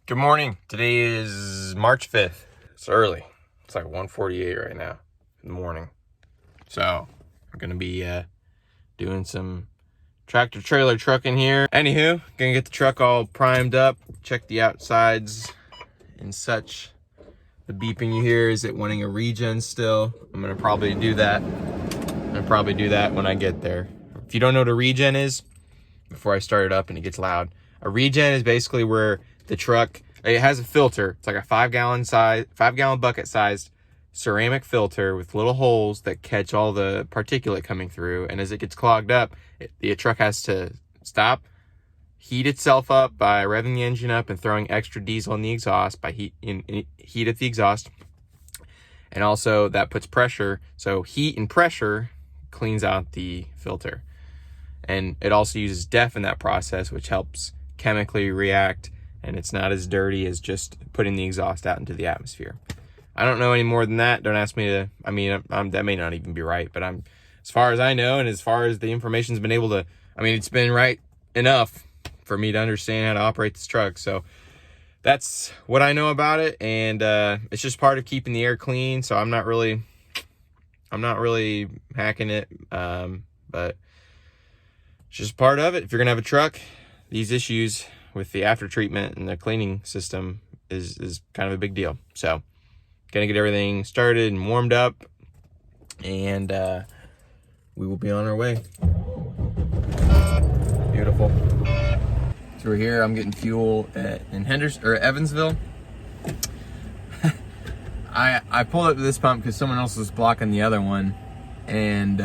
Good morning. Today is March 5th. It's early. It's like 1:48 right now in the morning. So I'm going to be doing some tractor trailer trucking here. Anywho, going to get the truck all primed up, check the outsides and such. The beeping you hear is it wanting a regen still. I'm going to probably do that. When I get there. If you don't know what a regen is, before I start it up and it gets loud, a regen is basically where the truck, it has a filter. It's like a 5-gallon bucket sized ceramic filter with little holes that catch all the particulate coming through. And as it gets clogged up, the truck has to stop, heat itself up by revving the engine up and throwing extra diesel in the exhaust by heat at the exhaust. And also that puts pressure. So heat and pressure cleans out the filter. And it also uses DEF in that process, which helps chemically react, and it's not as dirty as just putting the exhaust out into the atmosphere. I don't know any more than that. Don't ask me to, that may not even be right, but as far as I know, and as far as the information's been able to, it's been right enough for me to understand how to operate this truck. So that's what I know about it, and it's just part of keeping the air clean, so I'm not really hacking it, but it's just part of it. If you're gonna have a truck, these issues with the after treatment and the cleaning system is kind of a big deal. So gonna get everything started and warmed up, and we will be on our way. Beautiful. So we're here. I'm getting fuel in Evansville. I pulled up to this pump because someone else was blocking the other one, and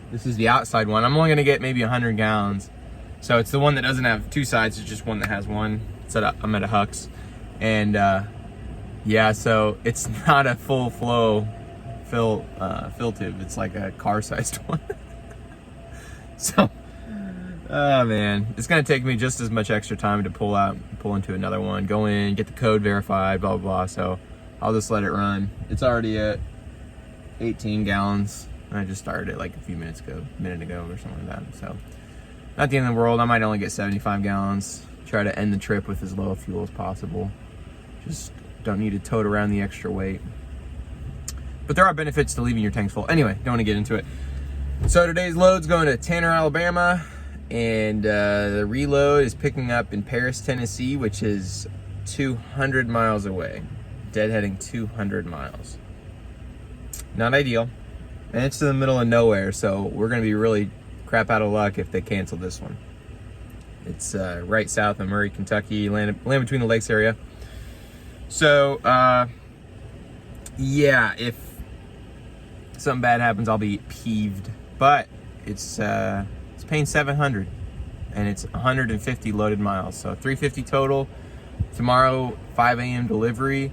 this is the outside one. I'm only gonna get maybe 100 gallons. So it's the one that doesn't have two sides, it's just one that has one. I'm at a Hux. And yeah, so it's not a full flow fill tube. It's like a car-sized one. So, oh man, it's gonna take me just as much extra time to pull into another one, go in, get the code verified, blah, blah, blah. So I'll just let it run. It's already at 18 gallons. I just started it like a minute ago or something like that. So not the end of the world. I might only get 75 gallons. Try to end the trip with as low fuel as possible. Just don't need to tote around the extra weight. But there are benefits to leaving your tanks full. Anyway, don't want to get into it. So today's load's going to Tanner, Alabama, and the reload is picking up in Paris, Tennessee, which is 200 miles away. Deadheading 200 miles. Not ideal. And it's in the middle of nowhere, so we're going to be really crap out of luck if they cancel this one. It's right south of Murray, Kentucky, land between the lakes area. So, yeah, if something bad happens, I'll be peeved. But it's paying $700, and it's 150 loaded miles, so 350 total. Tomorrow, 5 a.m. delivery.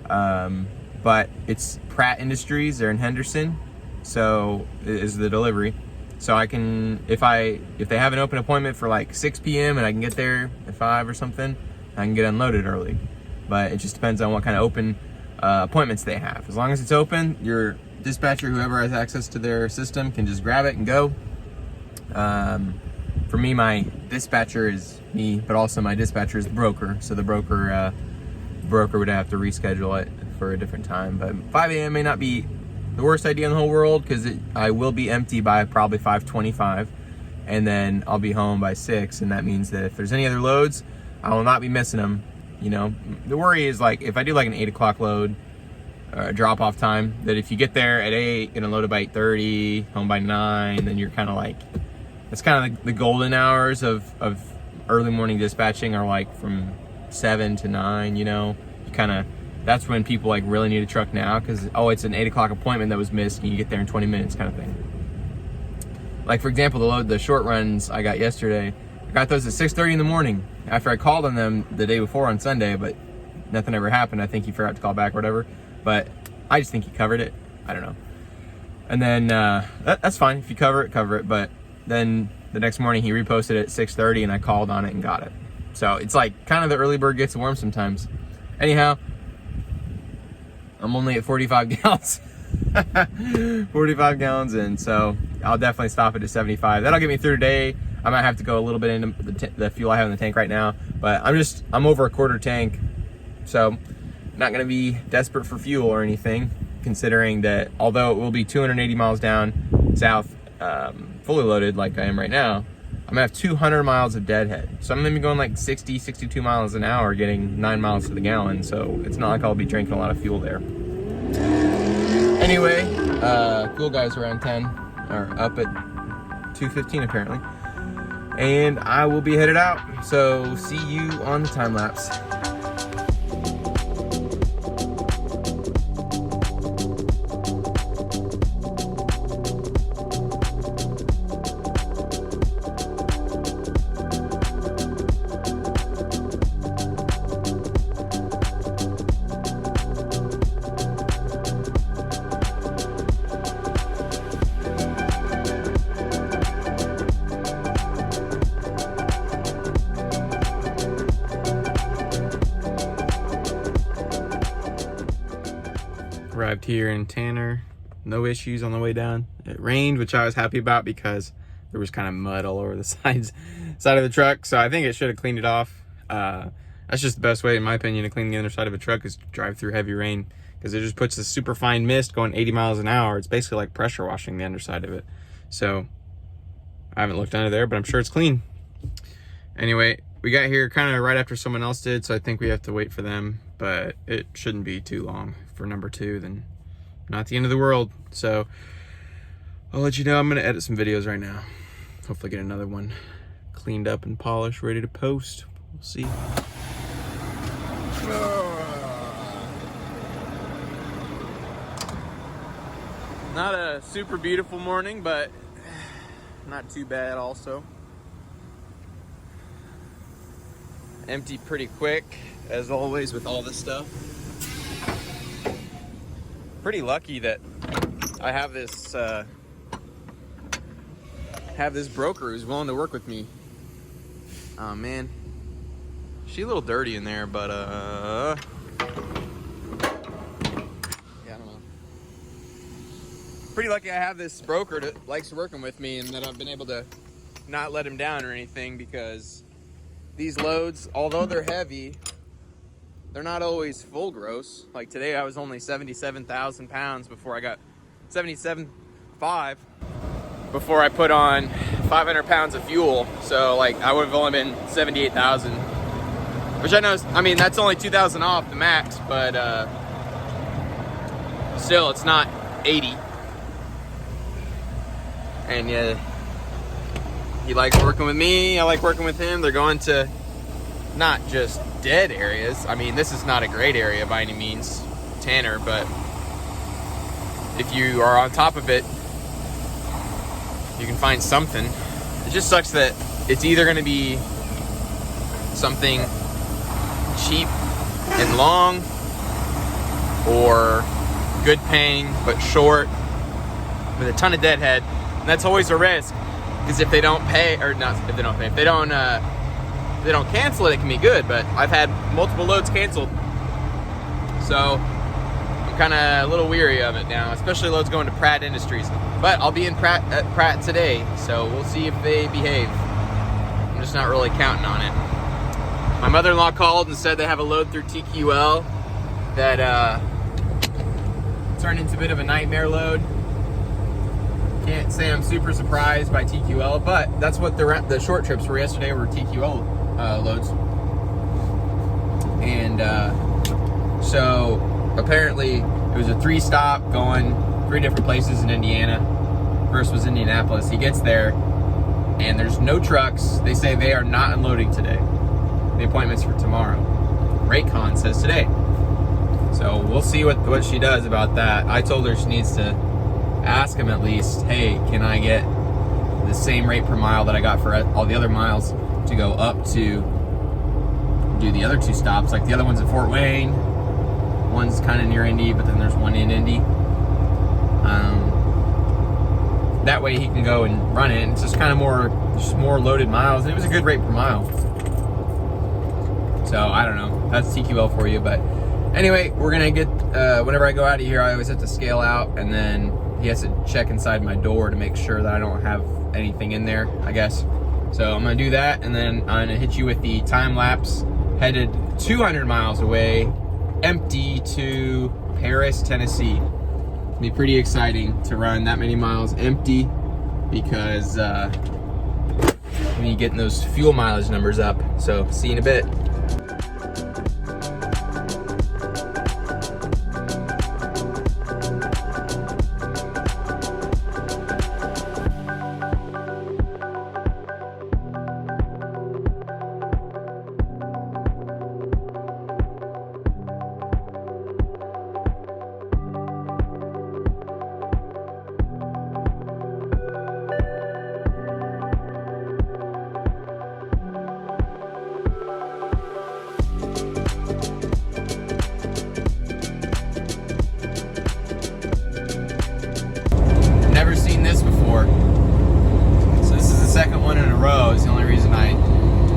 But it's Pratt Industries. They're in Henderson, so is the delivery. So I can, if they have an open appointment for like 6 p.m. and I can get there at 5 or something, I can get unloaded early. But it just depends on what kind of open appointments they have. As long as it's open, your dispatcher, whoever has access to their system, can just grab it and go. For me, my dispatcher is me, but also my dispatcher is the broker. So the broker would have to reschedule it for a different time. But 5 a.m. may not be the worst idea in the whole world, because I will be empty by probably 5:25, and then I'll be home by 6, and that means that if there's any other loads, I will not be missing them. You know, the worry is like if I do like an 8 o'clock load, drop off time, that if you get there at 8, gonna load it by 8:30, home by 9, then you're kind of like, it's kind of like the golden hours of early morning dispatching are like from 7 to 9. You know, you kind of, that's when people like really need a truck now, because it's an 8 o'clock appointment that was missed and you get there in 20 minutes kind of thing. Like for example, the short runs I got yesterday, I got those at 6:30 in the morning after I called on them the day before on Sunday, but nothing ever happened. I think he forgot to call back or whatever, but I just think he covered it. I don't know. And then that's fine. If you cover it, but then the next morning he reposted it at 6:30 and I called on it and got it. So it's like kind of the early bird gets the worm sometimes. Anyhow, I'm only at 45 gallons. 45 gallons in, so I'll definitely stop it at 75. That'll get me through today. I might have to go a little bit into the fuel I have in the tank right now, but I'm over a quarter tank, so not gonna be desperate for fuel or anything, considering that although it will be 280 miles down south, fully loaded like I am right now, I'm gonna have 200 miles of deadhead. So I'm gonna be going like 60, 62 miles an hour, getting 9 miles to the gallon. So it's not like I'll be drinking a lot of fuel there. Anyway, fuel guy's around 10, or up at 2:15 apparently. And I will be headed out. So see you on the time lapse. Arrived here in Tanner, no issues on the way down. It rained, which I was happy about because there was kind of mud all over the side of the truck, so I think it should have cleaned it off. That's just the best way, in my opinion, to clean the underside of a truck, is to drive through heavy rain, because it just puts this super fine mist going 80 miles an hour. It's basically like pressure washing the underside of it. So I haven't looked under there, but I'm sure it's clean. Anyway, we got here kind of right after someone else did, so I think we have to wait for them, but it shouldn't be too long for number 2, then not the end of the world. So I'll let you know. I'm gonna edit some videos right now, hopefully get another one cleaned up and polished, ready to post. We'll see. Not a super beautiful morning, but not too bad also. Empty pretty quick, as always with all this stuff. Pretty lucky that I have this broker who's willing to work with me. Oh man, she's a little dirty in there, but yeah, I don't know. Pretty lucky I have this broker that likes working with me, and that I've been able to not let him down or anything, because these loads, although they're heavy, they're not always full gross. Like today I was only 77,000 pounds before I got 77.5 before I put on 500 pounds of fuel. So like I would have only been 78,000, which I know is, I mean, that's only 2,000 off the max, but still it's not 80. And yeah, he likes working with me, I like working with him. They're going to not just dead areas. I mean, this is not a great area by any means, Tanner, but if you are on top of it, you can find something. It just sucks that it's either going to be something cheap and long, or good paying but short with a ton of deadhead. And that's always a risk, because if they don't pay, or not if they don't pay, if they don't cancel it, it can be good. But I've had multiple loads canceled, so I'm kind of a little weary of it now, especially loads going to Pratt Industries. But I'll be in Pratt today, so we'll see if they behave. I'm just not really counting on it. My mother-in-law called and said they have a load through TQL that turned into a bit of a nightmare load. Can't say I'm super surprised by TQL, but that's what the short trips were yesterday, were TQL loads. And so apparently it was a 3-stop going 3 different places in Indiana. First was Indianapolis. He gets there and there's no trucks. They say they are not unloading today. The appointment's for tomorrow. Raycon says today. So we'll see what she does about that. I told her she needs to ask him at least, hey, can I get the same rate per mile that I got for all the other miles to go up to do the other 2 stops? Like the other one's at Fort Wayne, one's kind of near Indy, but then there's one in Indy. That way he can go and run it. And it's just kind of more loaded miles. And it was a good rate per mile. So I don't know. That's TQL for you. But anyway, we're gonna get. Whenever I go out of here, I always have to scale out, and then he has to check inside my door to make sure that I don't have anything in there, I guess. So I'm gonna do that, and then I'm gonna hit you with the time lapse, headed 200 miles away, empty, to Paris, Tennessee. It'll be pretty exciting to run that many miles empty, because we need getting those fuel mileage numbers up. So see you in a bit. Never seen this before. So this is the second one in a row. Is the only reason I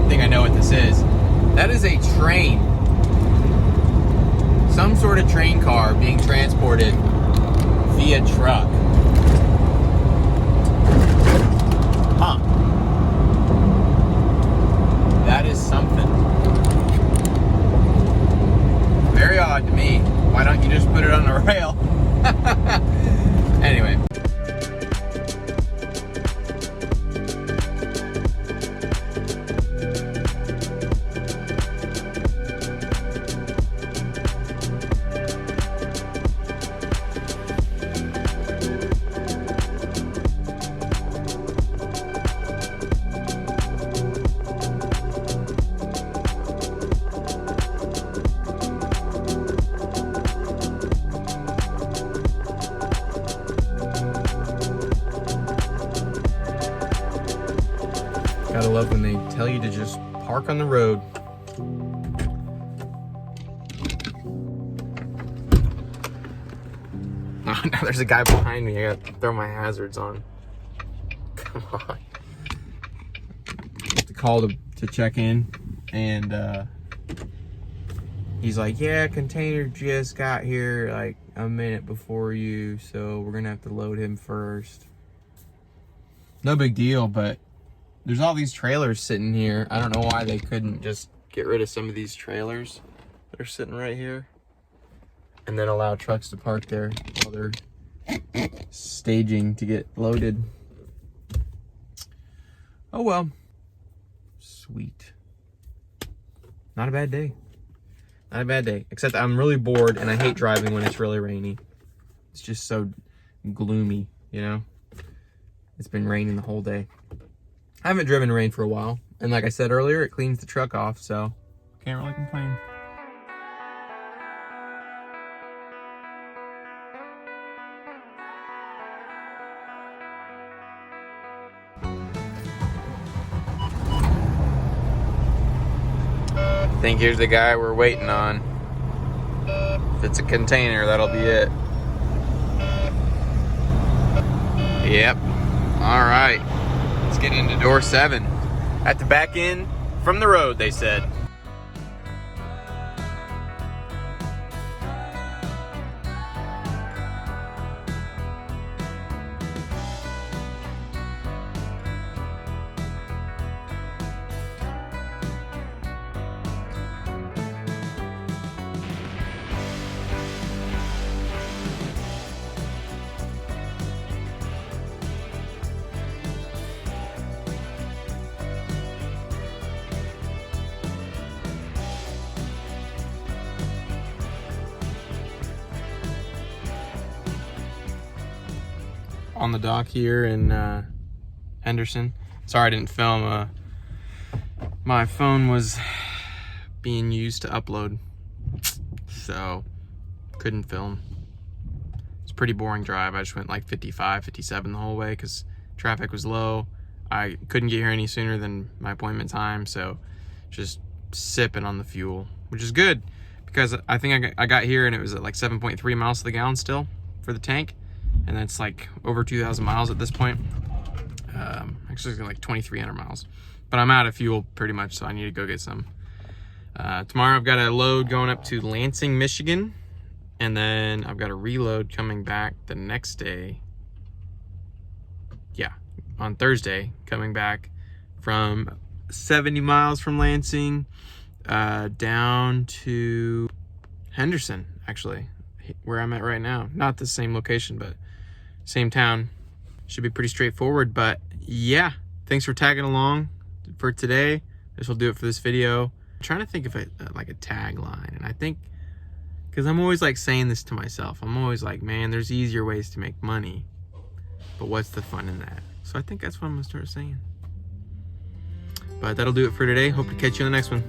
think I know what this is. That is a train. Some sort of train car being transported via truck. Huh. That is something. Very odd to me. Why don't you just put it on a rail? Anyway. Gotta love when they tell you to just park on the road. Oh, now there's a guy behind me. I gotta throw my hazards on. Come on. I have to call to check in, and he's like, yeah, container just got here like a minute before you, so we're gonna have to load him first. No big deal, but there's all these trailers sitting here. I don't know why they couldn't just get rid of some of these trailers that are sitting right here and then allow trucks to park there while they're staging to get loaded. Oh well. Sweet. Not a bad day. Not a bad day. Except I'm really bored and I hate driving when it's really rainy. It's just so gloomy, you know? It's been raining the whole day. I haven't driven in rain for a while. And like I said earlier, it cleans the truck off, so can't really complain. I think here's the guy we're waiting on. If it's a container, that'll be it. Yep. All right. Let's get into door 7. At the back end from the road, they said. On the dock here in Henderson. Sorry I didn't film. My phone was being used to upload, so couldn't film. It's a pretty boring drive. I just went like 55, 57 the whole way because traffic was low. I couldn't get here any sooner than my appointment time, so just sipping on the fuel, which is good because I think I got here and it was at like 7.3 miles to the gallon still for the tank. And that's like over 2,000 miles at this point. Actually, it's like 2,300 miles. But I'm out of fuel pretty much, so I need to go get some. Tomorrow I've got a load going up to Lansing, Michigan. And then I've got a reload coming back the next day. Yeah, on Thursday, coming back from 70 miles from Lansing down to Henderson, actually, where I'm at right now. Not the same location, but same town. Should be pretty straightforward. But yeah, thanks for tagging along for today. This will do it for this video. I'm trying to think of like a tagline, and I think, because I'm always like saying this to myself, I'm always like, man, there's easier ways to make money, but what's the fun in that? So I think that's what I'm gonna start saying. But that'll do it for today. Hope to catch you on the next one.